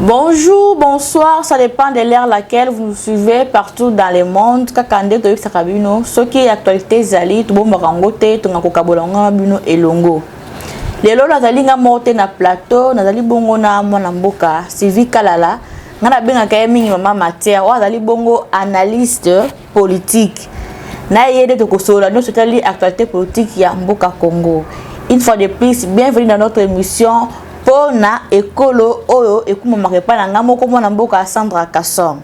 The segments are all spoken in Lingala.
Bonjour, bonsoir, ça dépend de l'ère laquelle vous nous suivez partout dans le monde. Kakande to yebisa kabino, soki actualité zali to bomba kangote to ngako kabolanga bino elongo. Lelo nazali nga mote na plateau, nazali bongo na mwana mboka Sylvie Kalala. Ngana benga kaya mingi mama Matia, wa nazali bongo analyste politique. Na yede to kosola no sotali actualité politique ya mboka Congo. Une fois de plus, bienvenue dans notre émission Pona Ekolo Oyo Ekuma Marepa Ngamoko Mwana Mboka Sandra Kassong.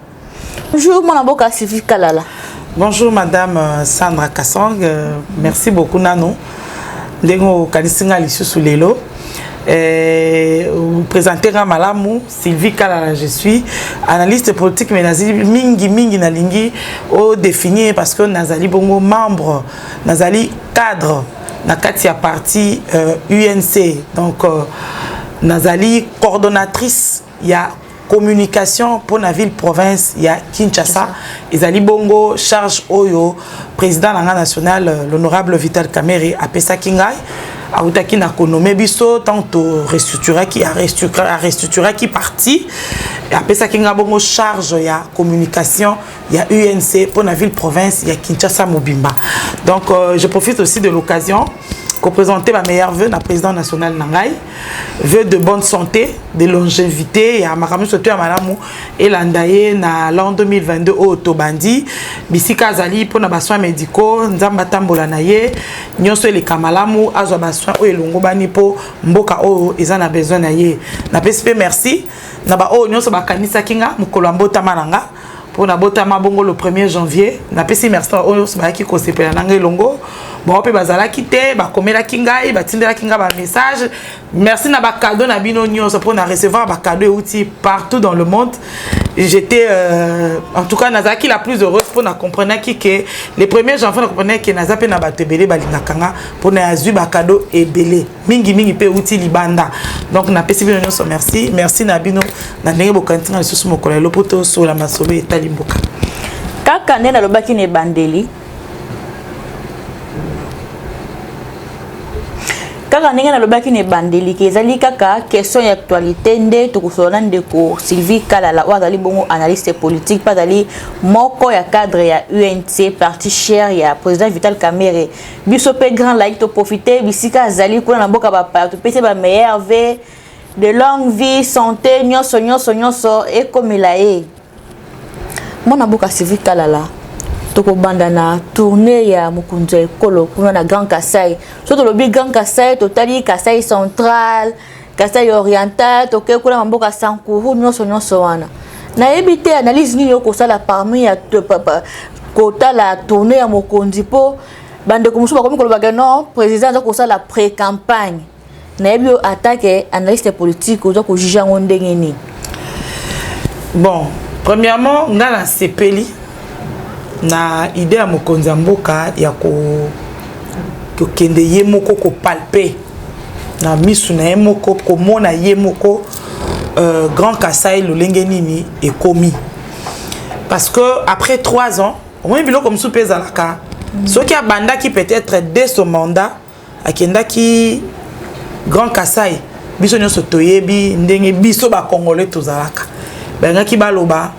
Bonjour Mwana Mboka Sylvie Kalala. Bonjour Madame Sandra Kassong, merci beaucoup Nano. Ndengo Kalisinga Lissu Lelo. Vous présentez Ramalamou, Sylvie Kalala, je suis analyste politique, mais Nazali Mingi Nalingi au définir parce que Nazali Bongo membre, Nazali cadre, Nakatia parti UNC, donc Nazali coordonnatrice, il y a communication pour la ville province, il y a Kinshasa, Izali Bongo charge Oyo, président de la nationale, l'honorable Vital Kamerhe, à Pesa Kingai. Aoutaki na konomé biso tanto restructuré qui a restructuré qui parti et après ça qui nga bongo charge ya communication il y a UNC pour la ville province il y a Kinshasa Mobimba. Donc je profite aussi de l'occasion pour présenter ma meilleure vœu na président national Nangai, vœu de bonne santé, de longévité et à makamu soto ya malamu et landaye na l'an 2022 au Tobandi bisika zali pour na soins médicaux nzamba tambola na ye nyonso le kamalamu azwa soins o elongo bani po mboka o ezana besoin na ye na PSP merci na ba o nyonso bakanisa kinga mukolo mbota mananga pour na bota mabongo le 1er janvier na pesi merci o nyonso ba ki ko sepela nanga elongo bon pe bazala kité ba komela kinga ba tindela kinga ba message merci na ba cadeau na bino nyonso pour na recevoir ba cadeau et outils partout dans le monde. J'étais en tout cas Nazaki la plus heureuse pour na comprendre que les premiers janvier na comprendre que Nazape na batebele balingakanga pour na azu ba cadeau et belé mingi pe outil libanda. Donc na pesi bino nyonso merci na bino na ndenge bokantinga lisusu mokola lopoto so la masobe etalimboka kaka nena lobaki ne bandeli kaka ndenge nalobaki ne bandeli ke ezali kaka question ya actualité nde tokosola ndeko Sylvie Kalala oyo azali bongo analyste politique pas azali moko ya cadre ya UNC parti cher ya président Vital Kamerhe biso pe grand like to profiter bisika azali kuna na mboka ba to pese ba meilleur vœu de longue vie santé nyonso ekomela ye mona mboka Sylvie Kalala toko banda na tournée ya mukunza ekolo kuna na Grand Kasai surtout le Grand Kasai totali Kasai central Kasai oriental toke kuna mboka Sankuru nyonso wana na ebité analyse ni yoko sala parmi ya kota la tournée ya mukunzi po bande kumusuba komi koloba non président ko sala pré-campagne na ebio attaque analyste politique ozo ko juger ngondenge ni. Bon premièrement ngala sepeli na idée ya mokonzi mboka ya ko kende yemoko ko palper na misu na yemoko ko mona yemoko Grand Kasai lolenge nini et commis parce que après 3 ans au moins bilo comme soupe zalaka ce qui a banda qui peut-être dès son mandat akenda ki Grand Kasai biso nyonso toyebi ndenge biso ba congolais tozalaka benga ki baloba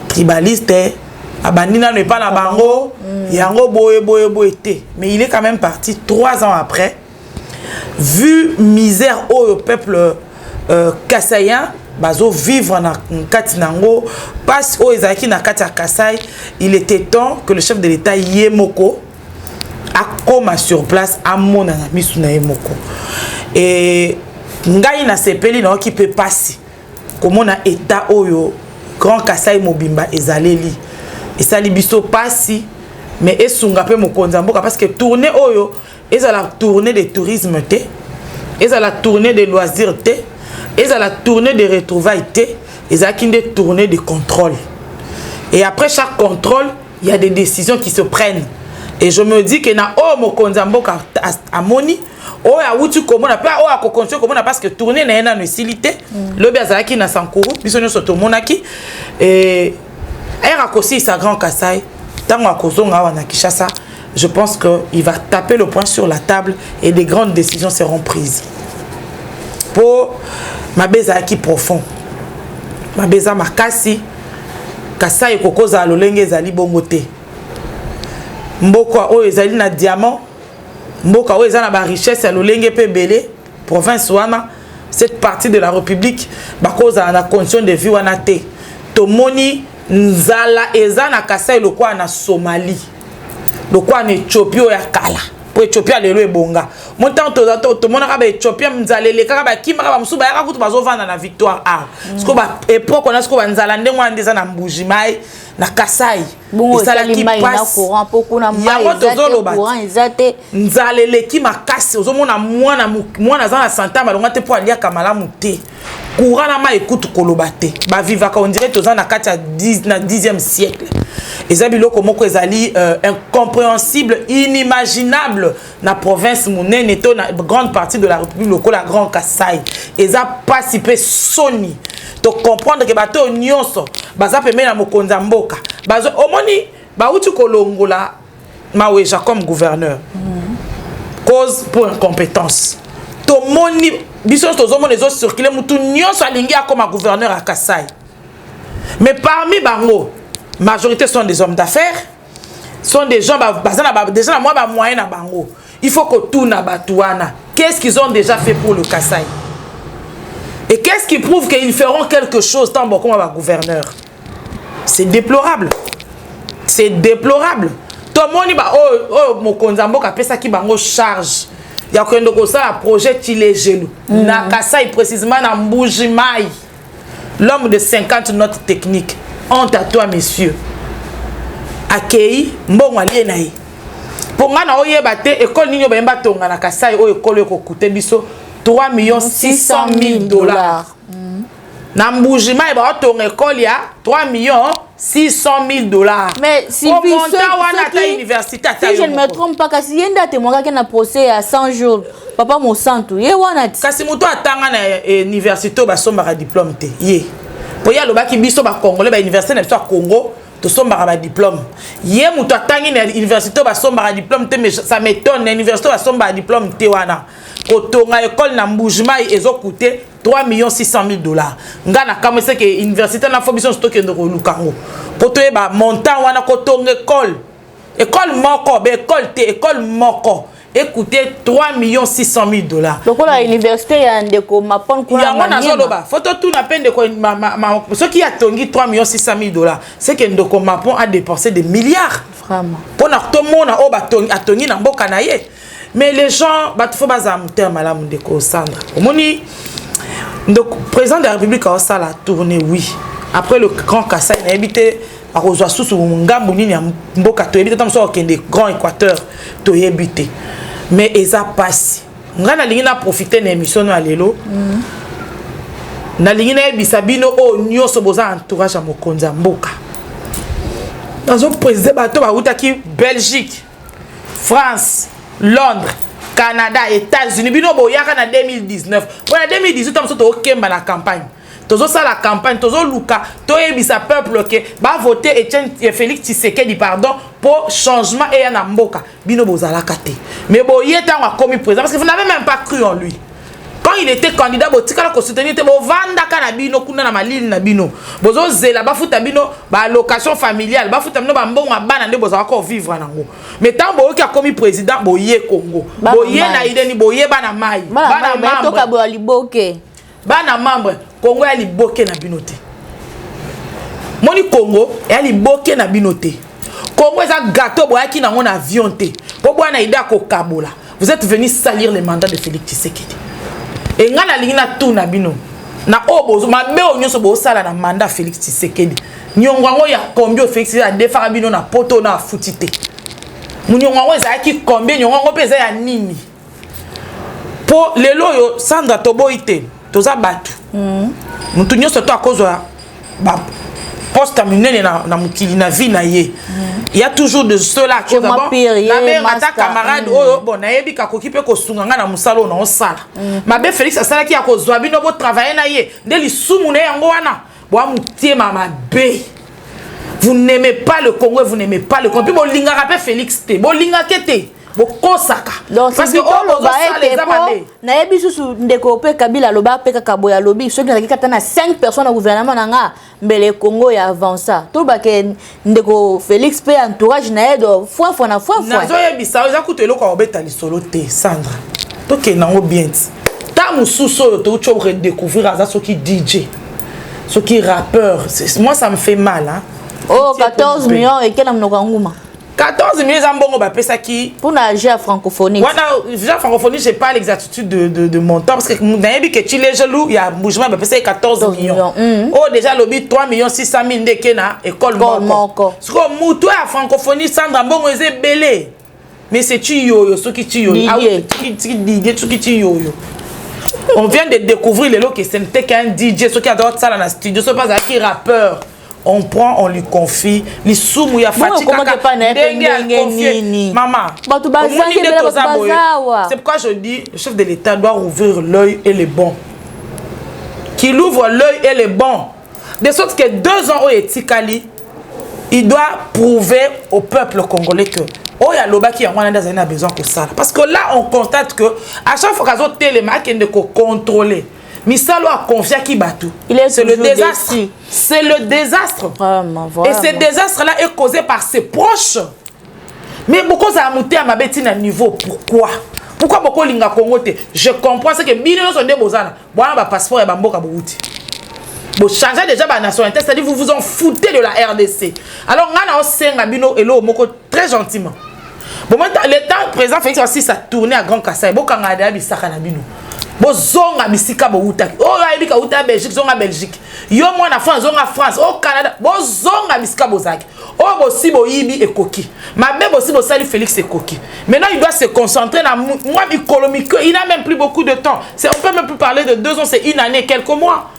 tribaliste Abandina n'est pas la bango, yango boye té. Mais il est quand même parti 3 ans après. Vu misère au peuple kassaïen, bazo vivre na katinango, parce au ezaki na katia Kasai, il était temps que le chef de l'État Yemoko a comme sur place à mon na misuna Yemoko. Et ngai na sepeli na qui peut passer. Comment na état oyo Grand Kasai Mobimba ezaleli. Et ça libiso passi mais et sunga pe mokonza mboka parce que tourner oyo et ça la tournée de tourisme té et ça la tournée de loisirs té et ça la tournée de retrouvailles té et ça qui une tournée de contrôle et après chaque contrôle il y a des décisions qui se prennent et je me dis que na o mokonza mboka amoni o ya wutu komona pa o akokonso komona parce que tourner na ena no silité le biazaki na Sankuru biso nyoso to monaki et Akosi sa Grand Kasai, tant à Kozonga na Kinshasa, je pense qu'il va taper le poing sur la table et des grandes décisions seront prises. Pour ma beza qui profond. mabeza makasi Kasai kokoza lolenge ezali bongo te mboka oyo ezali na diamant mboka oyo ezali na ba richesse ya lolenge pe belé province wana cette partie de la République bakoza na condition de vie wana te tomoni nzala eza na Kasai lokwa na Somalie lokwa na Ethiopie ya kala po Ethiopie lelo ebonga montant to mona ka ba Ethiopie nzalele kaka ba kimaka ba musuba ya kutu bazovanda na Victoire A sko ba époque on a sko ba nzala ndengwa ndeza na Mbujimai na Kasai isala ki passe courant poko na mai courant ezate nzalele ki makasi ozomona mwana za na santa malonga te po alia kamala muté courant na mai kutu koloba te ba vivaka on dirait toza na kati ya 10e siècle ezabiloko moko ezali incompréhensible inimaginable na province munene to na grande partie de la République locale la Grand Kasai eza participer soni to comprendre que bato nyonso baza pemé na mokonza mboka bazo omoni ba uti kolongola maweja comme gouverneur cause pour incompétence to moni biso to zomona ezo circuler mutu nyonso alingi akoma gouverneur à Kasai mais parmi bango majorité sont des hommes d'affaires sont des gens déjà moi ba moyen na bango il faut que tout na batouana qu'est-ce qu'ils ont déjà fait pour le Kasai et qu'est-ce qui prouve qu'ils feront quelque chose tant bon comme un gouverneur c'est déplorable tout le monde ba oh mokonza mboka pesa ki bango charge ya kwendo ko ça projet Tilejelu na Kasai précisément na Mbujimai l'homme de 50 notes techniques honte à toi messieurs akei mbongo alie na ye pour nga na oyeba te école nini bayemba tonga na Kasai o école ko coûter biso 3 600 000 $. Na Mbujimai ba tonga école ya 3 600 000 $. Mais si je ne me trompe pas kasi yenda te monga ke na procès à 100 jours papa mo santu ye wana kasi muto atanga na université ba somba diplôme te ye po ya lobaki biso ba congolais ba université na biso ya Congo to somba ba diplôme ye muto atangi na université ba somba diplôme te mais ça m'étonne na université ba somba diplôme te wana kotonga école na Mbujimai ezo coûter 3 600 000 $. Ngana kama c'est que université na fobition stock de lukango poto e ba montant wana kotonga école moko be école moko écoutez 3 600 000 $. Donc la université ya ndeko mapon ko ya mona zoloba photo tout na peine de ko ce qui a tongi 3 600 000 $, c'est que ndeko mapon a dépensé des milliards vraiment pour na to mona o ba tongi na mboka na ye mais les gens ba faut baza muter malamu ndeko Sandra omoni donc président de la République a ça la tournée oui après le Grand Kasai na habité a rejoint sous ngambu nini ya mboka to habité tam so kende Grand Équateur to habité mais eza passe ngana lingi na profiter na émission na lelo na lingi na bisabino o nyoso boza entourage à mokonza mboka dans un président bato ba utaki Belgique France Londres Canada États-Unis bino boyaka na 2019 pour na 2018 tam so to kemba na campagne tozo ça la campagne tozo luka to ebisa peuple que ba voter Etienne Félix Tshisekedi pardon pour changement et na mboka bino bozala kate mais boye tant a commis président parce que vous n'avez même pas cru en lui quand il était candidat botika la soutenir te bovanda kana bino kuna na malili na bino bozo zela ba futa bino ba location familiale ba futa bino ba mbongo bana nde bozala ko vivre nango mais tant boyoki a commis président boye Congo boye na ideni boye bana mai bana membre to ka bo liboke bana membre Congo ya liboke na bino te moni Congo ya liboke na bino te Congo eza gâteau boyaki nango na avion te po bwana ida ko kabola vous êtes venu salir le mandat de Félix Tshisekedi et ngana lingina tout na bino na obozo mabe onyoso bo sala na mandat Félix Tshisekedi nyongwango ya combien Félix a defara bino na poto na futite munyongwango ezaki combien nyongwango pesa ya nini po lelo yo Sandra toboite toza batu mutu nyonso to akozwa ba poste minene na mukili na vie na ye il y a toujours de cela que d'abord la mère attaque camarade oh bon na yebi ka kokipe ko sunganga na musalo na osala mabe Félix asala ki akozwa bino bo travailler na ye nde lisumu na yango wana bo amutie mama be vous n'aimez pas le Congo vous n'aimez pas le Congo bo linga rappel Félix te bo linga kete bokosaka parce que na yebi susu ndeko pe Kabila loba pe Kaboya lobi ceux qui kata na 5 personnes au gouvernement nanga mbele Congo ya avança to ba ke ndeko Félix pe entourage na edo fois nazo yebisa oza kutelo ko obeta lisolo te Sandra to ke nango bien ta mususo to cho redécouvrir aza soki DJ soki rappeur moi ça me fait mal hein. Oh 14 millions et quel amnokanguma 14 millions zambongo ba pesa ki pour la GA francophonie. Voilà, francophonie, j'ai pas l'exactitude de montant parce que n'ayebi que tu les jaloux, il y a bougement ba pesa 14 millions. Oh déjà lobby 3 millions 600 000 de kena école moko. Ce que muto à francophonie Sandra mbongo eze belé. Mais c'est tu yoyo, ce qui tu yoyo. Ah oui, tu yoyo. On vient de découvrir les lots que ce n'était qu'un DJ, ceux qui adorent ça dans la studio, ce pas qui rappeur. On prend, on lui confie, les soumou ya fatika maman. C'est pourquoi je dis, le chef de l'État doit ouvrir l'œil et les bons. Qu'il ouvre l'œil et les bons. De sorte que 2 ans au Etikali, il doit prouver au peuple congolais que oh ya loba qui a besoin que ça. Parce que là on constate que à chaque fois qu'ils ont télémarque de contrôler. Misalo a confié à Kibatou. C'est le désastre. C'est le désastre. Et ce désastre-là est causé par ses proches. Mais beaucoup ça a monté à ma bêtine à niveau. Pourquoi? Pourquoi beaucoup linga Congo? Je comprends ce que millions sont des bozana. Bon, un passeport et bamboka bouti. Vous changez déjà la nationalité, c'est-à-dire vous vous en foutez de la RDC. Alors, on a aussi un abino et l'eau très gentiment. Bon, le temps présent, Félix aussi ça tourné à Grand Kassai. Bon, quand on a des abisaka nabino. Bozonga bisika boutaki oh ayebika uta Belgique zonga Belgique yo mwana France zonga France au Canada bozonga bisika bozaki oh bosi boyibi ekoki mabe bosi bosali Félix ekoki maintenant il doit se concentrer dans moi économique il n'a même plus beaucoup de temps on peut même plus parler de 2 ans c'est 1 année quelques mois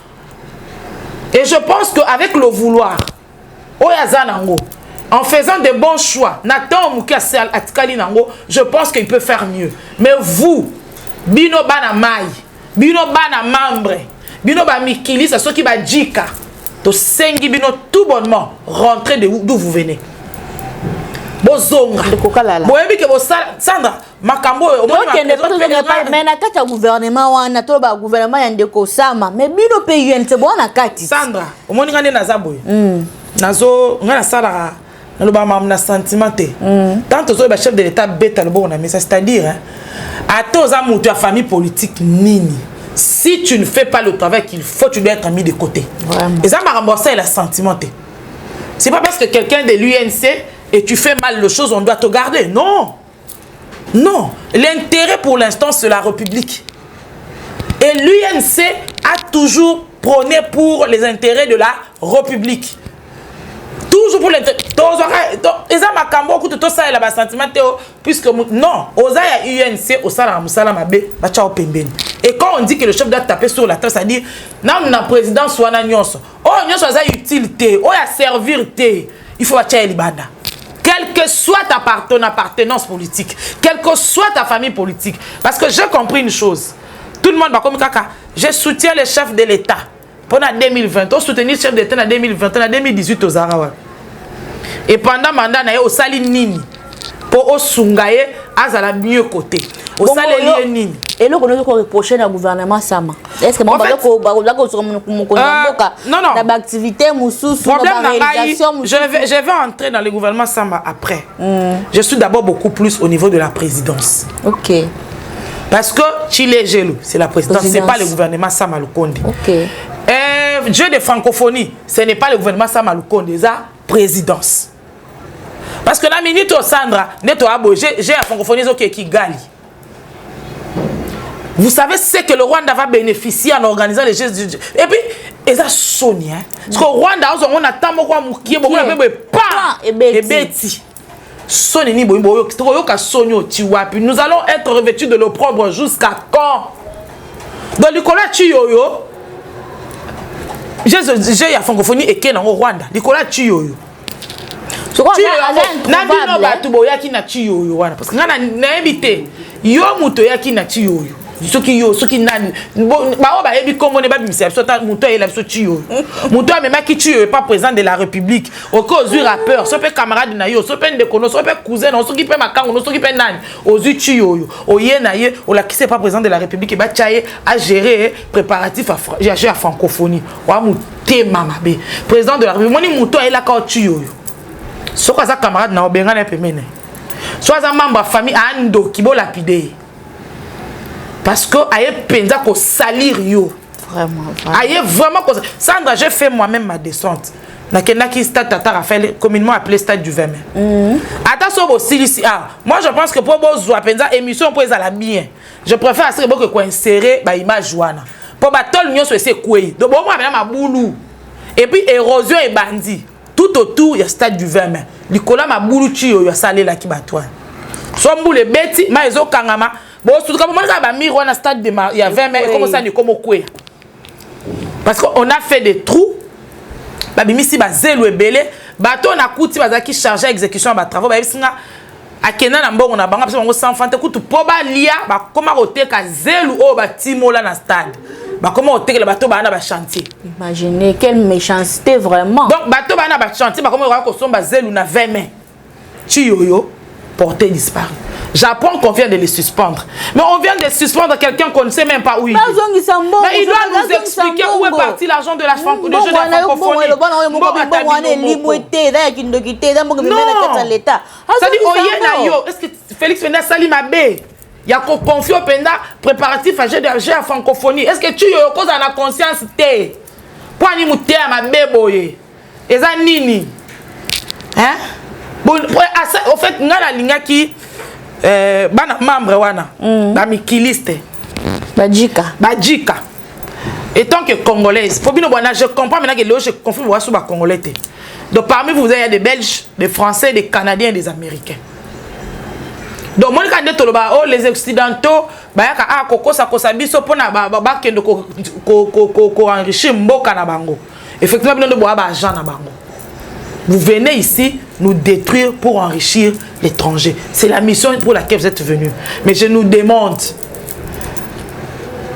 et je pense que avec le vouloir oh yazanango en faisant des bons choix Nathan Mukasel atikali nango je pense qu'il peut faire mieux mais vous bino bana mai bino bana membre bino ba mikili ça ceux qui ba djika to sengi bino tout bonnement rentrer de d'où vous venez bozonga boyebi ke bosala Sandra makambo mais na kati ya gouvernement wana to ba gouvernement ya ndeko sama mais bino pe UNC bona kati Sandra omoni ngane na zaboye nazo ngana sala na loba mamna sentiment te tant to ba chef de l'état beta le bon na mais c'est-à-dire à tous amours de la famille politique nini si tu ne fais pas le travail qu'il faut tu dois être mis de côté et ça m'a remboursé la sentiment c'est pas parce que quelqu'un de l'UNC et tu fais mal les choses on doit te garder non l'intérêt pour l'instant c'est la République et l'UNC a toujours prôné pour les intérêts de la République toujours pour l'intérêt et ça m'a cambo tout ça et la sentiment puisque non oza ya UNC au sala musala mabe ba cha opembeni et quand on dit que le chef doit taper sur la tête ça dit non na président soit nyonso oh nyonso za utilité oh ya servir té il faut acha libanda quelle que soit ta appartenance politique quelle que soit ta famille politique parce que j'ai compris une chose tout le monde va comme kaka je soutiens le chef de l'État pendant 2020 on soutenir le chef d'État en 2020 en 2018 aux Arawa et pendant mandat na au sali nini pour osungaye azala mieux côté au sali nini et le qu'on ko reprocher na gouvernement sama est-ce que mon ba ko sur mon konamboka na ba activité mususu na réalisation je vais entrer dans le gouvernement sama après je suis d'abord beaucoup plus au niveau de la présidence OK parce que Chile Gelou c'est la présidence c'est pas le gouvernement sama Lukonde OK Dieu de francophonie ce n'est pas le gouvernement sama Lukonde c'est la présidence. Parce que la minute au Sandra, j'ai la francophonie qui gagne. Vous savez ce que le Rwanda va bénéficier en organisant les gestes du... Et puis, et ça sonne. Parce que le Rwanda, on a tant de moukier, beaucoup de pas et bêtis. Sonne ni boyo, nous allons être revêtus de l'opprobre jusqu'à quand? Dans le Nicolas Chiyoyo, j'ai la francophonie et qui au Rwanda. Nicolas Chiyoyo. Parce que na invité yo muto yaki na chiyoyo soki yo soki nani ba ba ebi kombo ne ba bimisa biso ta muto e la biso chiyo muto amema ki chiyo pas président de la République okozu rappeur so pe camarade na yo so pe ndekono so pe cousin no soki pe makango no soki pe nani ozu chiyo yo oye na ye o la qui c'est pas président de la République ba chaye à gérer préparatif à francophonie wa muté mama be président de la République moni muto e la ka chiyo yo so ka za camarade na obenga na pemene so za membre de famille ando ki bo lapide. Parce que aye penza ko salir yo vraiment aye vraiment ko Sandra j'ai fait moi-même ma descente na kenaki stade Tata Raphaël communément appelé stade du 20 mai attention bo silisi moi je pense que pour bozwa penza émission pour ezala bien je préfère assez que ko insérer ba image wana pour ba tol nyonso ese kwei donc bon moi ma boulou et puis érosion et bandit tout autour il y a stade du 20 mai likola ma boulou chi yo ya salela ki batwa so mbule beti ma ezo kangama. Bon, surtout quand on a mis un stade de il y a 20 mètres, comment ça n'est comme au coué. Parce qu'on a fait des trous, babimisi bazelo ebele, bateau na kuti bazaki chargé exécution ba travaux, babisinga akena na mbongo na banga parce qu'on s'en fante kutu poba lia ba koma oteka zelu o ba timola na stade. Ba koma oteka le bateau ba na ba chantier. Imaginez quelle méchanceté vraiment. Donc bateau ba na ba chantier ba koma ko somba zelu na 20 mètres. Chiyoyo porté disparu. J'apprends qu'on vient de les suspendre. Mais on vient de suspendre quelqu'un qu'on ne sait même pas où il est. Mais il doit nous expliquer où est parti l'argent de la francophonie. Non. C'est-à-dire, est-ce que Félix Penda Sali Mabé, il y a qu'on confie au Penda préparatif à la francophonie. Est-ce que tu as cause à la conscience? Pour aller mouter à ma bébé, et ça nini. Hein? Bon, au fait, nous avons la ligne qui. Bana membre wana ba mikiliste badjika et tant que congolaise faut bien bona je comprends maintenant que je confirme wa sous ba congolais. Donc parmi vous il y a des belges, des français, des canadiens et des américains. Donc moi quand to ba oh les occidentaux ba ya koko sa kosa biso pona ba kendo ko enrichir mboka na bango effectivement bino bo ba agent na bango. Vous venez ici nous détruire pour enrichir l'étranger. C'est la mission pour laquelle vous êtes venus. Mais je nous demande,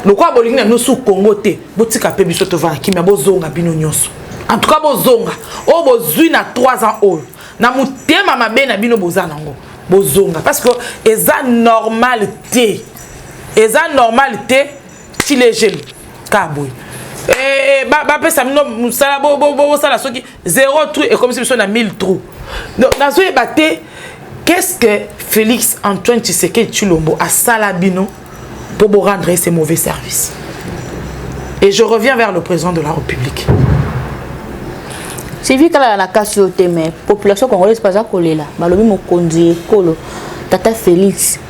le quoi bolingna nous sous Congo te, botika pe biso to va ki me bozonga bino nyonso. En tout cas bozonga, o bozui na 3 ans o. Na mutema mabe na bino bozanango. Bozonga parce que eza normalité. Eza normalité ti les jeunes kaboy. Pesa mino sala bo sala soki 0 trou et comme si on a 1000 trous. Donc dans ce débat, qu'est-ce que Félix Antoine Tshisekedi Tshilombo a salabino pour rendre ses mauvais services? Et je reviens vers le président de la République. C'est vu que la casse au thème, population congolaise pas à coller là. Balobi mokonzi kolo Tata Félix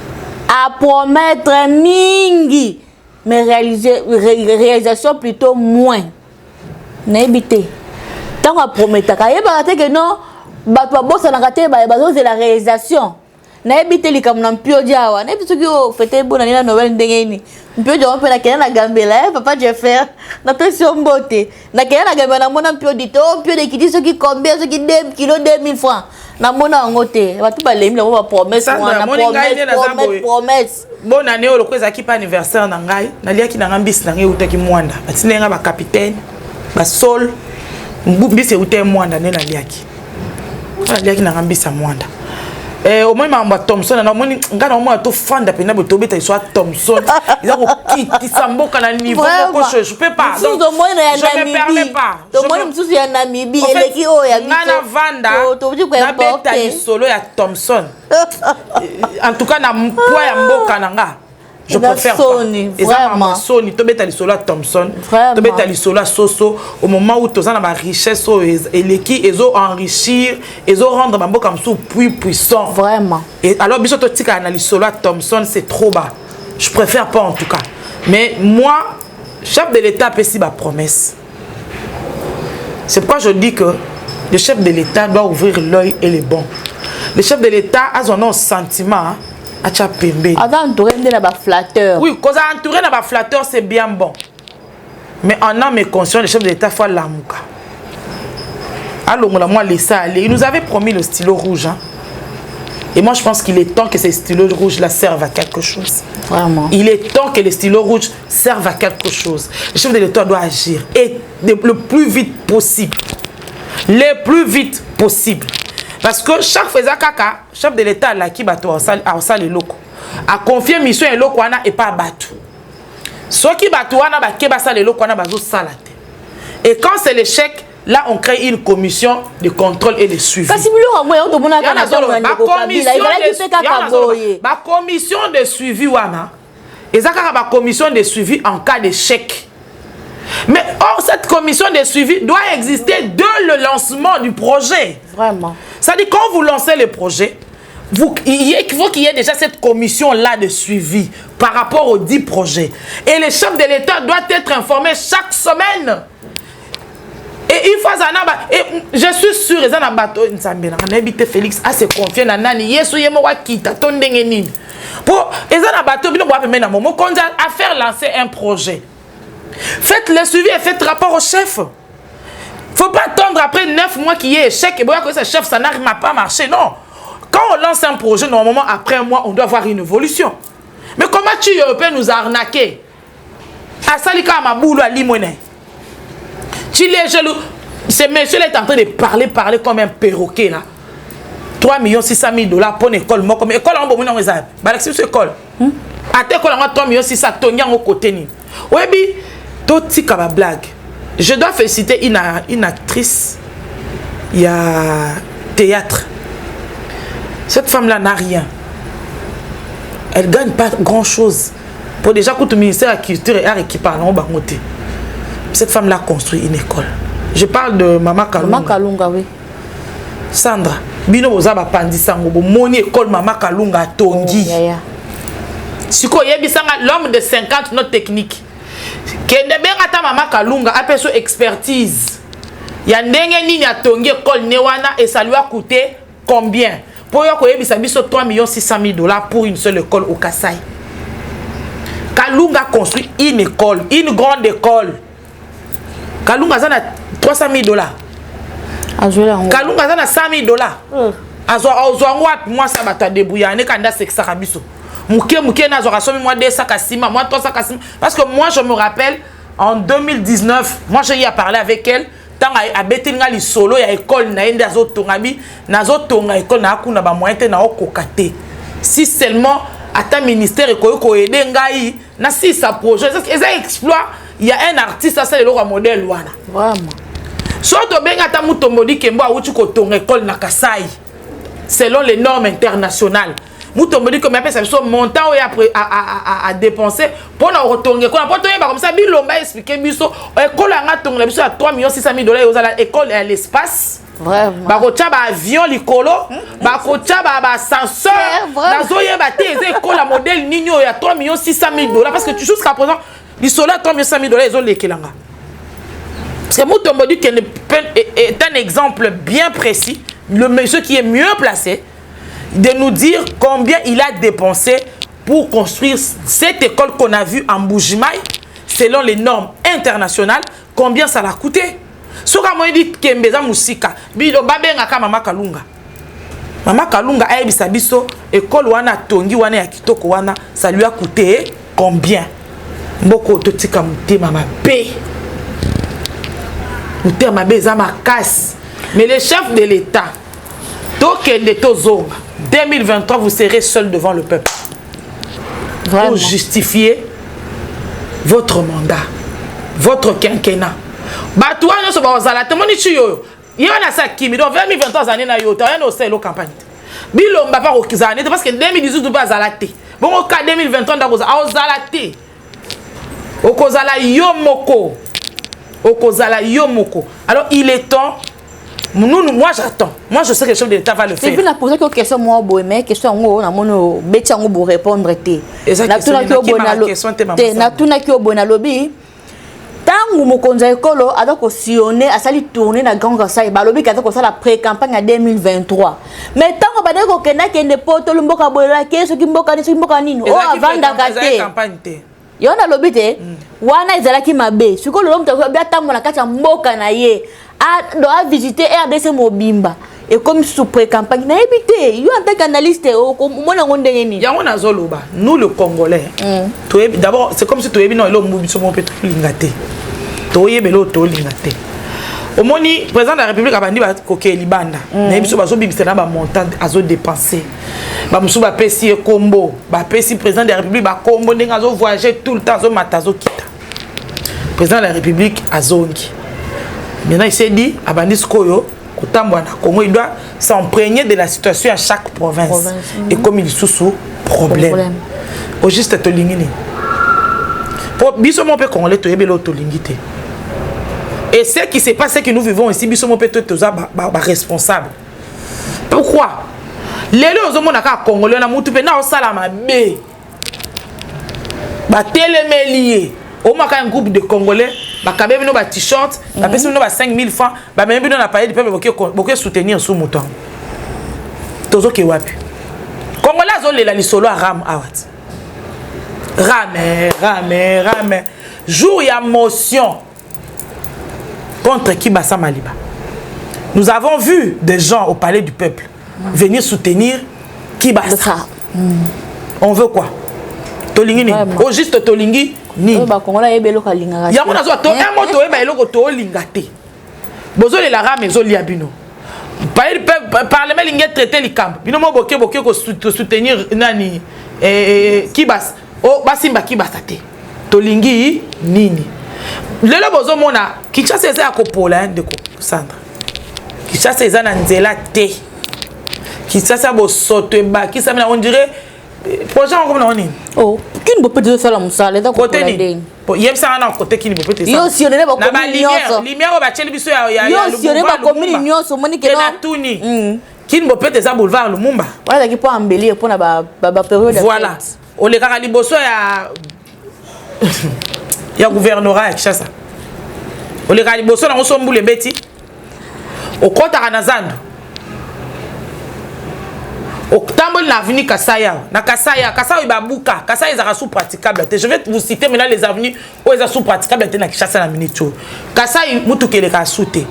à promettre mingi. Mais réalisation plutôt moins. N'habitez. Tant qu'on promet, que non, c'est la réalisation. N'habitez les comme non pio diawa. N'habitez que fêter bonne année la nouvelle d'engagement. Pio diawa peut la kena la gambela, papa je faire. Na pression beauté. Na kena la gambela mon pio dito, pio de qui dit ce qui combien, ce qui 2 kilos 2000 francs. Na mona ngote. Va tout baler, on va promesse, promesse. Bonne année au lokoza ki pa anniversaire na ngai na lia ki na ngambisi na ngai utaki mwanda batinenga ba capitaine ba sol mbisi ute mwanda ne na lia ki na ngambisi mwanda au moins mamba Thompson na moni ngana mo to fanda pena boto beta soit Thompson il a ko kiti samboka na niveau ko je peux pas donc je me permets pas to moi msusu ya Namibie eleki o ya ngana vanda na beta ni solo ya Thompson en tout cas na poids ya mboka nanga je préfère vraiment Sony to beta li solo à Thompson to beta li solo à Soso au moment où tozana ba richesse eleki ezo enrichir ezo rendre mboka msu puissant vraiment. Et alors biso to tika na li solo à Thompson c'est trop bas, je préfère pas en tout cas. Mais moi chef de l'État pesi ba promesse, c'est pourquoi je dis que le chef de l'État doit ouvrir l'œil et les bons. Le chef de l'État a son sentiment. Entouré de la flatteur. Oui, cause entouré de la flatteur, c'est bien bon. Mais en âme et conscience, le chef de l'État faut l'amouka. Alors, moi, laissé aller. Il nous avait promis le stylo rouge. Hein. Et moi, je pense qu'il est temps que ces stylos rouges-là servent à quelque chose. Vraiment. Il est temps que les stylos rouges servent à quelque chose. Le chef de l'État doit agir et le plus vite possible. Le plus vite possible. Parce que chaque fois que chef de l'État là qui bateau a les locaux a confié mission et locaux et pas bateau. Ce qui bateau a ba les locaux bazo salate. Et quand c'est l'échec, là on crée une commission de contrôle et de suivi. Ma commission de suivi wana. Et ça ma commission de suivi en cas d'échec. Mais cette commission de suivi doit exister dès le lancement du projet. Vraiment. C'est-à-dire quand vous lancez le projet, il faut qu'il y ait déjà cette commission-là de suivi par rapport aux 10 projets. Et le chef de l'État doit être informé chaque semaine. Et une fois, je suis sûr que Félix a se confié dans Nani. Pour à faire lancer un projet. Faites le suivi et faites rapport au chef. Faut pas attendre après 9 mois qu'il y ait échec et que ce chef, ça n'arrive pas marché. Non. Quand on lance un projet, normalement, après un mois, on doit avoir une évolution. Mais comment tu peux nous arnaquer? À Salika Maboulou à Limone. Tu les jaloux. Ce monsieur-là est en train de parler comme un perroquet là. 3 600 000 $ pour une école. Moi, comme école en bon moment, c'est école. À tes école, 3 600 000 $, au côté. Oui, tout ça, blague. Je dois féliciter une actrice. Il y a théâtre. Cette femme-là n'a rien. Elle ne gagne pas grand-chose. Pour déjà que le ministère de la Culture et Arts qui parle en bas. Cette femme-là construit une école. Je parle de Mama Kalunga. Mama Kalunga, oui. Sandra, bino bozaba pandisango bo moni école Mama Kalunga tongi. Si ko yebisanga l'homme de 50 notre technique. Kende benga ta Mama Kalunga apeso expertise. Ya ndenge nini atongi école newana et ça lui a coûté combien? Pour yo ko yebisa biso 3 600 000 $ pour une seule école au Kassai. Kalunga construit une école, une grande école. Kalunga zana 300 000 $. Kalunga zana 100 000 $. Moi ça va débrouiller ne kanda sexa kabiso. Muke na zo rasomi moi 2 sacs à ciment, moi 3 sacs à ciment parce que moi je me rappelle en 2019, moi j'ai eu à parler avec elle tant a betinga li solo ya école na enda zo tongabi na zo tonga école na akuna ba moyen te na okokate. Si seulement ata ministère ko aider ngai na si ça projet ça exploit. Il y a un artiste, ça c'est le modèle wana. Vraiment. Soit to benga ta mutombodi kembo a wutu ko ton école na Kasai. Selon les normes internationales. Mutombodi comme appelle ça son montant à dépenser pour na retourner école. Pour to comme ça bilomba expliquer biso école nga ton biso à 3 600 000 $ aux à l'école et à l'espace. Vraiment. Ba ko tia ba avion likolo, ba ko tia ba ascenseur. Nazo yeba te école modèle nino ya 3 600 000 $ parce que tu jusqu'à présent les soldats 3 500 000 $, ils ont les kelanga. Parce que Moutombodi est un exemple bien précis, le monsieur qui est mieux placé, de nous dire combien il a dépensé pour construire cette école qu'on a vue en Bujimaï, selon les normes internationales, combien ça l'a coûté. Ce qu'on dit Kembeza Musika, Bido Babenga Mama Kalunga. Mama Kalunga a ebisa biso école wana tongi wana ya kitoko wana, ça lui a coûté combien? Mboko totika mutema mabe. Mutema mabe za makasi. Mais le chef de l'État, tokende tozonga, 2023 vous serez seul devant le peuple. Vraiment. Pour justifier votre mandat, votre quinquennat. Batouan no so ba zala temoni chiyo. Yona sa kimi donc 2023 années na yo, ta no selo campagne. Bilomba pa okizane parce que 2018 do ba zala te. Bon au cas 2023 ndakoza a zala te. Okozala yomoko. Okozala yomoko. Alors il est temps. Moi j'attends. Moi je sais que le chef de l'État va le faire. Et puis la poser une question moi boy mais question ngo na mono betiango pour répondre te. Na tuna ki obona lo. Na tuna ki obona lobi. Tangu mokonza ekolo adako sillonner asali tourner na Grand Kassai ba lobi kaza ko sala pré-campagne en 2023. Mais tango ba deko kenda kende poto lumboka bola ke so kimboka nini. Oh avanda kate. Campagne te. Yona lobi te wana ezalaki mabe siko lo mto bia tango na kati ya mboka na ye a do a visiter RDC Mobimba et comme sous pré-campagne na évité yo en tant qu'analyste mona ngondenge ni yango nazoloba nous le Congolais d'abord c'est comme si tu non elo mubiso mo peut lingate to yebelo to lingate omoni président de la République abandi ba koke libanda na biso bazo bibisa na ba montant azo dépenser ba musu ba pesi e combo ba pesi président de la République ba combo ndenga azo voyager tout le temps azo matazo kita président de la République azongi maintenant il s'est dit abandi skoyo kotambwa na Congo il doit s'imprégner de la situation à chaque province et comme il sous problème au juste to lingini pour biso mo pe congolais to yebelo to lingité. Et ce qui se passe, c'est que nous vivons ici, nous sommes peut-être responsables. Pourquoi? Les gens qui sont congolais, ils sont bé. Télémélié. Au moins, un groupe de Congolais, ils ont des t-shirts, ils ont 5 000 francs, ils ont un paquet de peuples qui soutenir sous mouton. Tozo ki wapi. Congolais, ils ont les solo à ram. Rame. Jour, il y a motion. Contre Kibasa Maliba. Nous avons vu des gens au palais du peuple venir soutenir Kibasa. On veut quoi? Tolingi ni. Au juste Tolingi ni. Ba Kongola yebelo ka linga. Ya mona zo to moto eba eloko to lingate. Bozo le lara mezo liabino. Palais du peuple parlement lingé traiter likambo. Bino mo boke ko soutenir nani Kibasa. O basimba Kibasa te. Tolingi nini? Lelo bozo mona Kinshasa eza akopola ndeko Sandra. Kinshasa eza na nzela te. Kinshasa bo soto ba kisa mina on dirait projet comme na nini. Oh, kini bo peut faire la musala eza kopola ndenge. Po yebisa na côté kini bo peut ça. Yo si on est ba commune nyonso. Lumière ba cheli biso ya yo si on est ba commune nyonso moni ke na tuni. Kini bo peut ça boulevard Lumumba. Voilà qui pour embellir pour na ba période. Voilà. On le kaka liboso ya il y a gouvernorat à Kinshasa. On les a dit bosso na osombu le beti. Au kota kanazando. Au tambo na avenue Kasaya. Na Kasaya ibabuka. Kasaya ezaka sous praticable. Je vais vous citer maintenant les avenues où eza sous praticable na Kinshasa na minute. Kasaya mutu kele ka soute.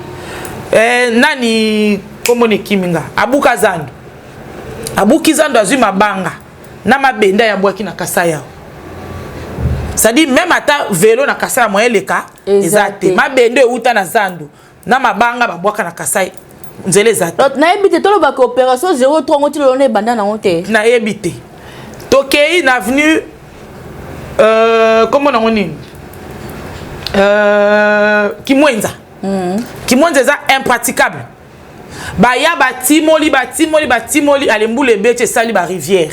Nani komone kiminga. Abuka zando. Abuki zando azuma banga. Na mabenda ya bwaki na Kasaya. Ça dit même ata vélo na Kasai moyen leka ezate mabende uta na zando na mabanga babwaka na Kasai nzele ezate na ebité tolo ba coopération 03 ngoti lo na banda na honte na ebité tokei na avenue comment on dit Kimwenza Kimwenza eza impraticable ba ya batimoli alembule bete sali ba rivière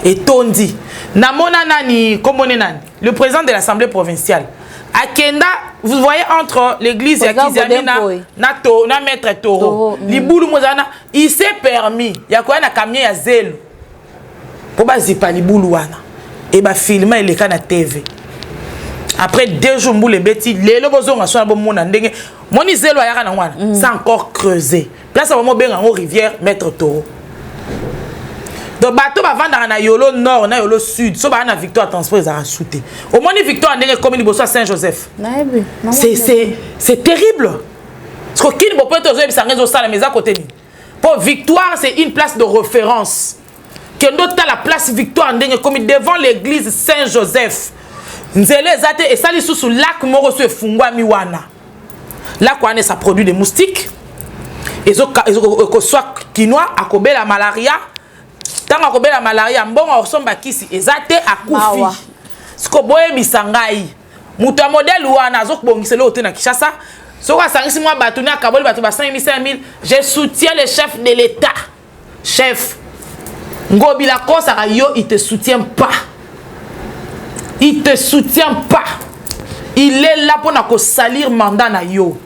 et tondi namona nani komone nani le président de l'Assemblée provinciale Akenda vous voyez entre l'église et Kizamina na maître Toro libulu mozana il s'est permis ya kwa na camion ya zelo po bazipa libulu wana et ba filmer le kana TV après 2 jours mbule beti lelo bozonga so na bomona ndenge moni zelo ya kana wana c'est encore creusé place vraiment benga en rivière maître Toro. Donc bateau va vendre na yolo nord na yolo sud so ba na Victoire transport za souté au moins Victoire ndenge comme ni boso Saint-Joseph c'est terrible parce que qui ne peut pas ça réseau ça la maison à côté ni pour Victoire c'est une place de référence que d'autres la place Victoire ndenge comme devant l'église Saint-Joseph nzele zate et ça li sous lac moro se fungwa miwana là quoi ça produit des moustiques et que soit quinoa akobela malaria. Tant que la malaria, bon, on ressemble à qui si ezate à Koufi. Ce que boye bisangai. Muta modèle ou un azok bon, c'est l'autre na Kinshasa. Ce que ça risque moi batouna kaboli batou ba 5 000. Je soutiens le chef de l'État. Chef. Ngobi la kosa yo, il te soutient pas. Il te soutient pas. Il est là pour na ko salir mandat na yo.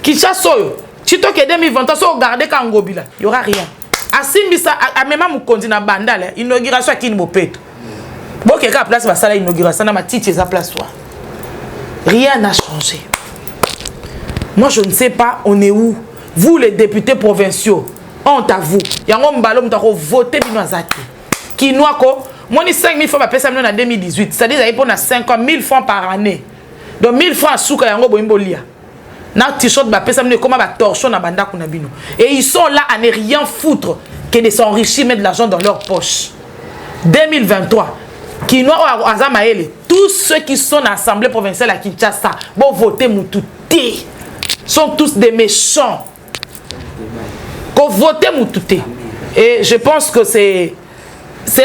Kinshasa yo. Tu to que 2020 so regarder quand Ngobi là, il y aura rien. Asimbisa amema mukonzi na bandale inauguration à Kini Mopeto. Bon quelqu'un place va sala inauguration na matiti eza place toi. Rien n'a changé. Moi je ne sais pas on est où. Vous les députés provinciaux, honte à vous. Yango mbalo mutako voter bino azati. Kinoa ko moni 5 000 francs ba pesa en 2018. C'est-à-dire ça pour na 50 000 francs par année. Donc 1000 francs souka yango boimbo lia. na t-shirt ba pesa mine comment ba torchon na banda kuna bino. Et ils sont là à ne rien foutre que de s'enrichir, mettre de l'argent dans leur poche. 2023 Kinoa Azamaele, tous ceux qui sont dans l'Assemblée provinciale à Kinshasa, vont voter Moutouté, sont tous des méchants. Qu'on vote Moutouté. Et je pense que c'est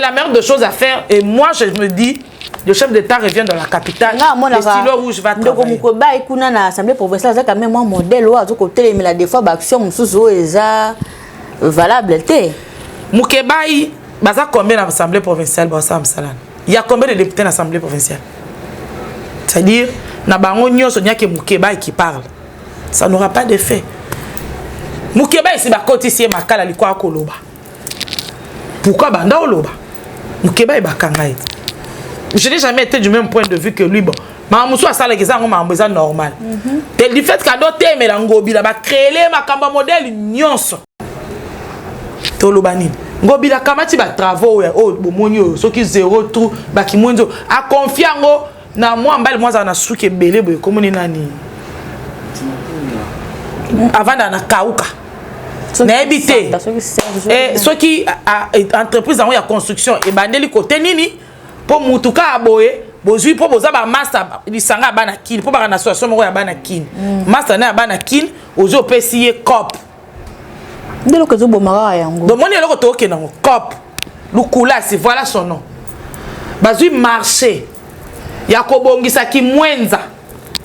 la meilleure des choses à faire. Et moi, je me dis, le chef d'État revient dans la capitale. Le stylo rouge va travailler. Donc, dans l'Assemblée provinciale, c'est quand même un modèle où, à côté, mais la des fois, l'action, est valable. Moukebaï, baza combien dans l'Assemblée provinciale? Il y a combien de députés dans l'Assemblée provinciale? C'est-à-dire, na bango nyonso nya ke Moukebaï qui parle. Ça n'aura pas d'effet. Moukebaï c'est ba kotisie makala likwa koloba. Pourquoi banda oloba? Moukebaï ba kangai. Je n'ai jamais été du même point de vue que lui. Bon, ma musu asala ke zango ma mbeza normal. Tel du fait kado te melangobi la ba créer ma kamba modèle nyonso. Tolobani. Ngobila kamati ba travaux o bomonyo soki zéro tout ba kimonzo a confiango na moi mbali moi za na suke belé boye komoni nani avant na kauka na ebité et soki entreprise en ya construction e bandeli côté nini pour mutuka aboye bozui po boza ba master lisanga bana kin po ba na association mo ya bana kin master na bana kin ozo pesier cop. Donc, on est cop, Lukulas, voilà son nom. Bazui marché. Yakobo Ngisaki Mwenza.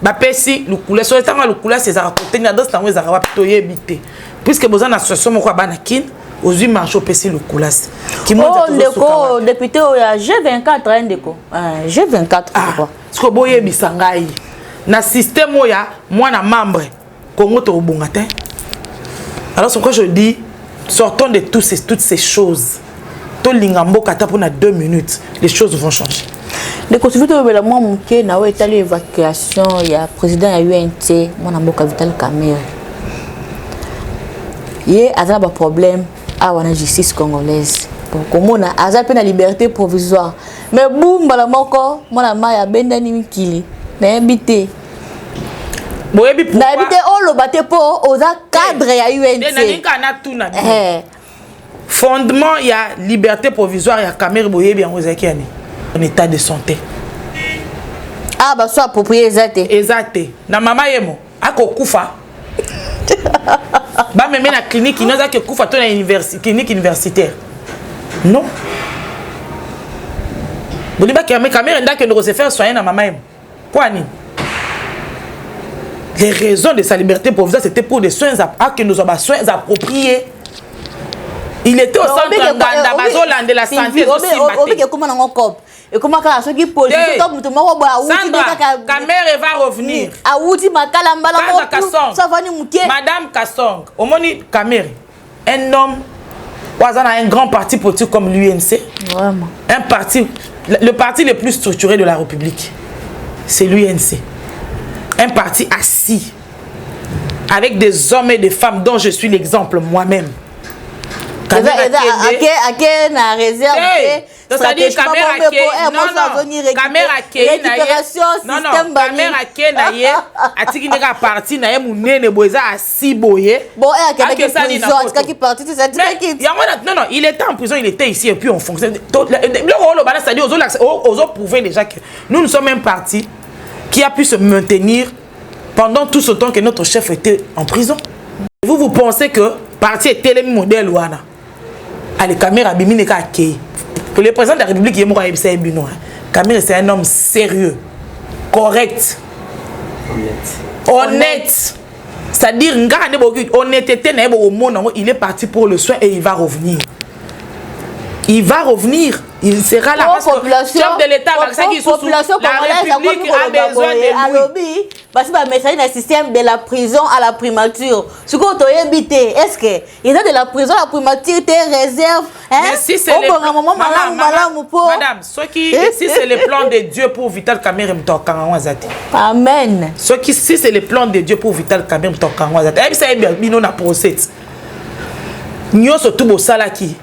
Bapesi Lukulas. Sur le temps, Lukulas, c'est à côté de la dans à habité. Puisque vous avez une association, moi, Banakin, aux huit marchés, Pesi Lukulas. Qui monte au député, G24, G24, ce que vous avez bisangai. Na système, moi, na membre, Congo, au Bongatin. Alors, c'est pourquoi je dis, sortons de toutes ces choses. Tout l'ingambo kata pour 2 minutes, les choses vont changer. Le constitué de la moi mon qui n'a pas l'évacuation, il y a président à UNT, mon amour Vital Kamerhe. Il y a un problème à la justice congolaise. Comme on a la liberté provisoire. Mais boum, balamoko, mon amour a bendani kili, n'a habité. N'habité au lobaté pour aux cadres à UNT. Fondement, il y a liberté provisoire, il y a Kamerhe Boyebi en état de santé. Ah, bah, soit approprié, exact. Na maman yemo, ako kufa. Bah, même la clinique, il n'y a que kufa, ton clinique universitaire. Non. Vous dites que Kamerhe n'a que nous se faire soigner na maman yemo. Quoi, ni? Les raisons de sa liberté provisoire, c'était pour des soins que nous avons soins appropriés. Il était au centre de la santé aussi. Et comment ceux qui politique Kamerhe va revenir. Madame Kassong, au moment Kamerhe, un homme, un grand parti politique comme l'UNC, un parti, le parti le plus structuré de la République, c'est l'UNC. Un parti assis, avec des hommes et des femmes dont je suis l'exemple moi-même. C'est-à-dire il était en prison, il était ici et puis on fonctionne. Déjà que nous sommes un parti qui a pu se maintenir pendant tout ce temps que notre chef était en prison. Vous pensez que parti était le modèle ouana? Allez, Kamerhe Abimine Kake. Pour le président de la République, Kamerhe c'est un homme sérieux, correct, honnête. C'est-à-dire, honnêteté, il est parti pour le soin et il va revenir. Il va revenir. Il sera là parce que le chef de l'État, la République a besoin de lui. Parce que le système de la prison à la primature. Ce qu'on a évité, est-ce que il y a de la prison à la primature, des réserves? Mais si c'est madame, si c'est le plan de Dieu pour Vital Kamerhe, amen. Si c'est le plan de Dieu pour Vital Kamerhe, nous sommes tous salaki.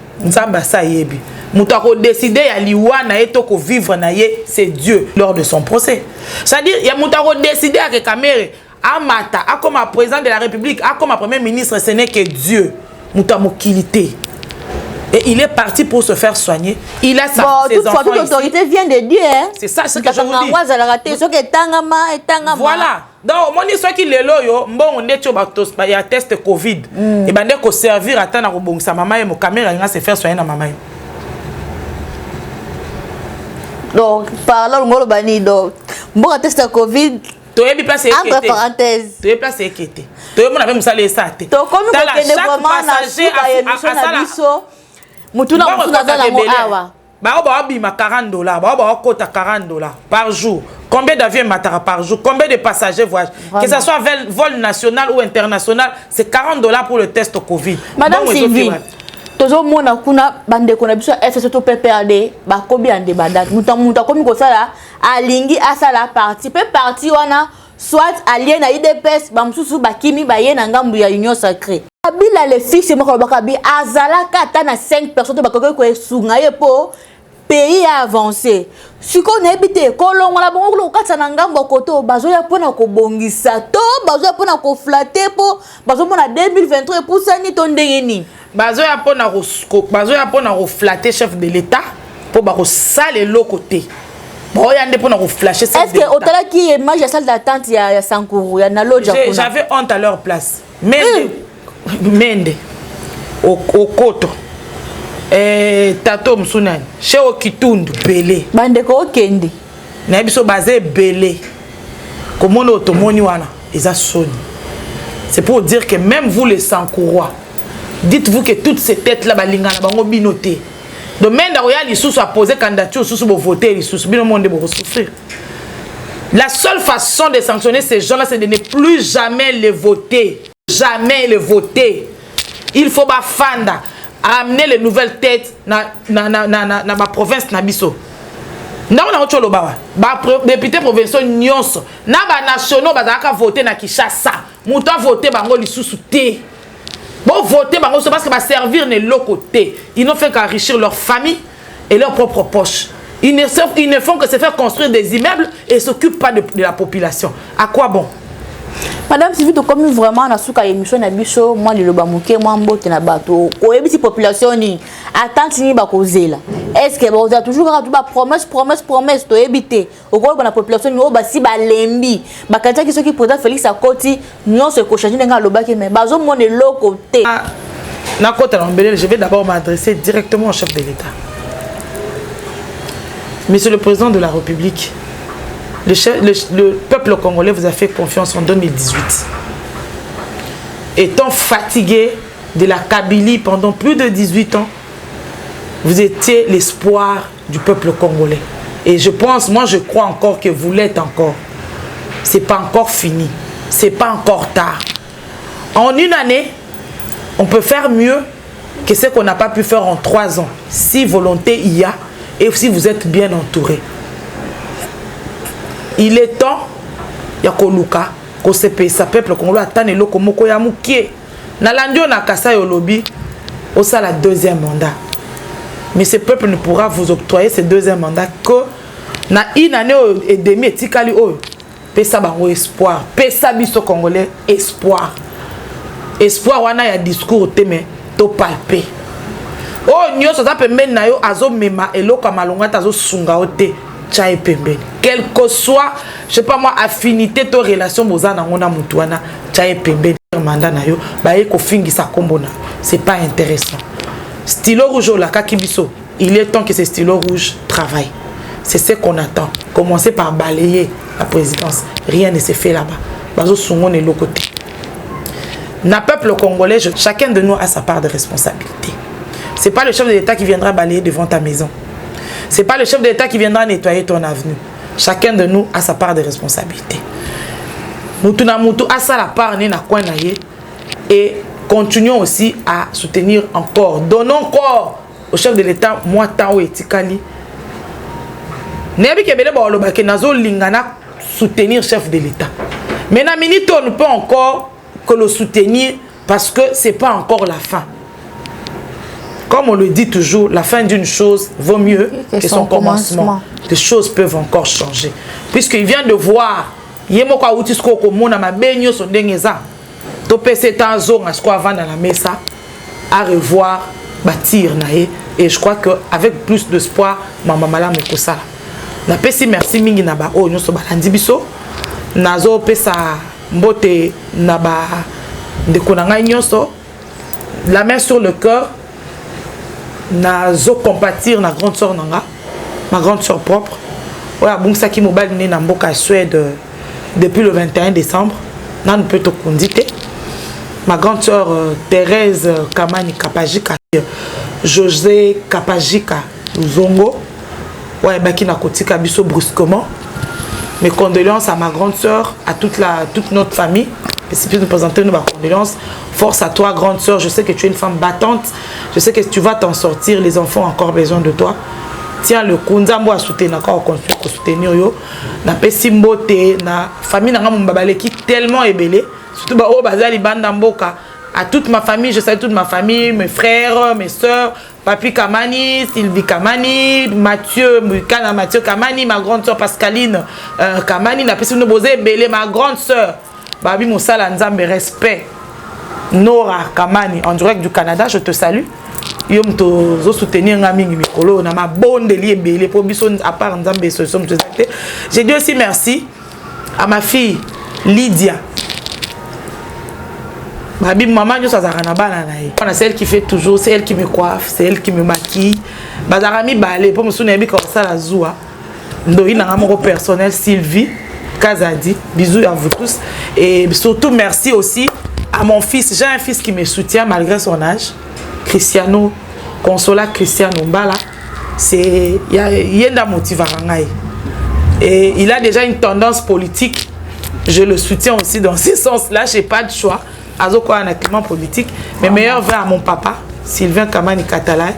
Moutako décider à liwa na etoko vivre na ye, c'est Dieu lors de son procès. C'est-à-dire il y a moutako décider à que Kamerhe amata, comme président de la République, comme premier ministre, ce n'est que Dieu. Moutamokilité. Et il est parti pour se faire soigner. Il a sa ses enfants toute autorité vient de Dieu. Hein? C'est ça, ce que je vous dis. Voilà. Donc, mon histoire qui est là, bon, on est il y a test Covid. Et ben, dès qu'on servir à temps, on sa maman et mon caméra, il va se faire soigner dans maman. Donc, parlons de bani donc, bon, test Covid. Entre parenthèses. Tu es placé équité. Tu es mon ami Moussale Sate. Donc, comme nous vraiment passager à Mutuna $40 par jour. Combien d'avions matara par jour? Combien de passagers voyagent? Que ce soit vol national ou international, c'est $40 pour le test Covid. Madame Sylvie, toujours mon kuna bande connexion FSO PPRD, ba kobi ande badat. Muta komi ko sala alingi asala parti. Pe parti wana soit allié na IDPS, ba msusu bakimi ba ye na ngambu ya union sacrée. Kabila le fixe moko bakabi azala kata na 5 personnes to bakoki ko esunga ye po pays a avancé. Si qu'on habite kolongo la bongo ko kata na ngambo koto bazo ya pona ko bongisa to bazo ya pona ko flatter po bazo mona 2023 pour ça ni tondengeni. Bazo ya pona ko flatter chef de l'état pour ba ko sale le côté. Bon, il y a des pour flasher. Est-ce que au tala qui est image la salle d'attente il y a Sankourou, il y a na loja. J'avais honte à leur place. Mende au Koto Tato Msunani chez Okitundu Belé bande ko okende na biso basé Belé comme on automoni wana eza soni. C'est pour dire que même vous les Sankourois, dites-vous que toutes ces têtes là balingana bango binoté de Mende Royal Lisusu a posé candidature sous voter Lisusu bino monde bo souffrir. La seule façon de sanctionner ces gens-là, c'est de ne plus jamais les voter. Jamais les voter. Il faut bafanda amener les nouvelles têtes na ma province nabiso. Na on a autre loba. Ba député provincial nyonso. Na ba nationaux bazaka voter na Kinshasa. Mouta voter bango lisusu té. Bon voter bango parce que va servir ne l'autre côté. Ils n'ont fait qu'enrichir leur famille et leur propre poche. Ils ne font que se faire construire des immeubles et s'occupent pas de la population. À quoi bon? Madame Sylvie, comme vraiment na souka émission na biso, moi le bamuke moi mbote na bato. Ko ebisi population ni attente ni ba kozela. Est-ce que vous avez toujours ba promesse to ebité. Au ko na population ni o ba si ba lembi. Ba kata ki soki président Félix Akoti nyon se ko changer nga lobaki mais bazo mone lo côté. Na kota na mbele, je vais d'abord m'adresser directement au chef de l'État. Monsieur le président de la République, le peuple congolais vous a fait confiance en 2018. Étant fatigué de la Kabylie pendant plus de 18 ans, vous étiez l'espoir du peuple congolais. Et je pense, moi je crois encore que vous l'êtes encore. C'est pas encore fini. C'est pas encore tard. En une année, on peut faire mieux que ce qu'on n'a pas pu faire en 3 ans. Si volonté il y a et si vous êtes bien entouré. Il est temps, Yakoluka, que ce peuple congolais attend le komoko ya mukie. Na landio na kasa yolobi, au ça la deuxième mandat. Mais ce peuple ne pourra vous octroyer ce deuxième mandat que na une année et demie etikali oyo. Pesa bango espoir, pesa biso congolais espoir. Espoir wana ya discours teme to palper. Oh nyoso za pembeni na yo azo mema eloko malonga tazo sunga ote. Quelle que soit, je sais pas moi, affinité, to relation, bozana ngona mutuana, tchaye pembe, mandat na yo, ba eko fingi sa kombona. C'est pas intéressant. Stylo rouge la kakibiso, il est temps que ce stylo rouge travaille. C'est ce qu'on attend. Commencez par balayer la présidence. Rien ne se fait là-bas. Bazo sungone l'autre côté. Na peuple congolais, chacun de nous a sa part de responsabilité. C'est pas le chef de l'État qui viendra balayer devant ta maison. C'est pas le chef de l'État qui viendra nettoyer ton avenue. Chacun de nous a sa part de responsabilité. Moutou na moutou a sa la part na coin na ye et continuons aussi à soutenir encore. Donnons encore au chef de l'État moi tao etikali. Nebi kebele ba oloba ke nazo lingana soutenir chef de l'État. Mais na minute on ne peut encore que le soutenir parce que c'est pas encore la fin. Comme on le dit toujours, la fin d'une chose vaut mieux que son commencement. Les choses peuvent encore changer. Puisqu'il vient de voir yemo kwa uti sko ko mona mabenyo so ndengeza to pese tanzo ngasko avant dans la mesa à revoir bâtir nae et je crois que avec plus d'espoir maman malam ko sala na pesi merci mingi na ba o nyoso balandi biso nazo pesa mbote na ba ndeko na ngai nyoso la main sur le cœur nazo compatir na grande sœur nanga ma grande sœur propre voilà bon ça qui mobile né na mboka Suède depuis le 21 décembre nan peut te conditer ma grande sœur Thérèse Kamani Kapajika José Kapajika Zongo ouais baki na kotika biso brusquement. Mes condoléances à ma grande sœur, à toute notre famille. Et si tu nous présenter nos condoléances, force à toi, grande sœur. Je sais que tu es une femme battante. Je sais que tu vas t'en sortir. Les enfants ont encore besoin de toi. Tiens, le Kunzambo a soutenu, encore continué à soutenir. Na pesimbote, na famille na mbabale qui tellement est belle. Surtout ba o bazali bandamboka. À toute ma famille, je salue toute ma famille, mes frères, mes sœurs, Papi Kamani, Sylvie Kamani, Mathieu Kamani, ma grande sœur Pascaline Kamani, na pesi no bozé belé ma grande sœur. Babi Moussala Nzambe respect. Nora Kamani en direct du Canada, je te salue. Yom to soutenir ngamingi mikolo na ma bonne délié belé pour biso à part Nzambe so somme. J'ai dit aussi merci à ma fille Lydia. Ma bibi maman nous c'est elle qui fait toujours, c'est elle qui me coiffe, c'est elle qui me maquille. Bazarami balé pour me souvenir comme ça la zoua. Ndoi na mon personnel Sylvie Kazadi. Bisous à vous tous et surtout merci aussi à mon fils. J'ai un fils qui me soutient malgré son âge. Cristiano Consola Cristiano Mbala. C'est yenda motivarangai. Et il a déjà une tendance politique. Je le soutiens aussi dans ce sens-là, j'ai pas de choix. Azoko un climat politique, mes meilleurs vœux à mon papa, Sylvain Kamani Katalay,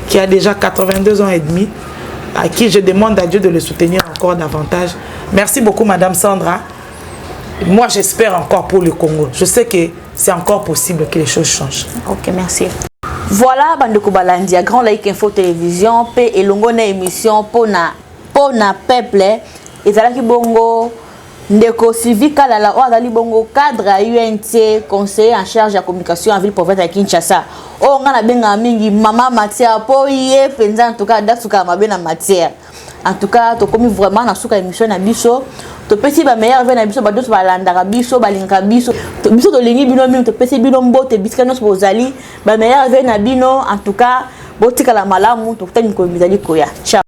qui a déjà 82 ans et demi, à qui je demande à Dieu de le soutenir encore davantage. Merci beaucoup, Madame Sandra. Moi, j'espère encore pour le Congo. Je sais que c'est encore possible que les choses changent. Ok, merci. Voilà, Bandeko Balandi, Grand Like Info Télévision, P et Longone émission Pona Peuple, et Zalaki Bongo. Ndeko Sylvie Kalala Ouazali Bongo cadre à UNT conseiller en charge de la communication en ville province de Kinshasa. Oh on a benga mingi maman matière po yé penza en tout cas d'asuka mabena matière. En tout cas to comme vraiment na suka émission na biso to pesi ba meilleur vena biso ba dos ba landaka biso ba linka biso to biso to lingi bino mingi to pesi bino mbote biska nos bozali ba meilleur vena bino en tout cas botika la malamu to tani ko bizali koya. Ciao.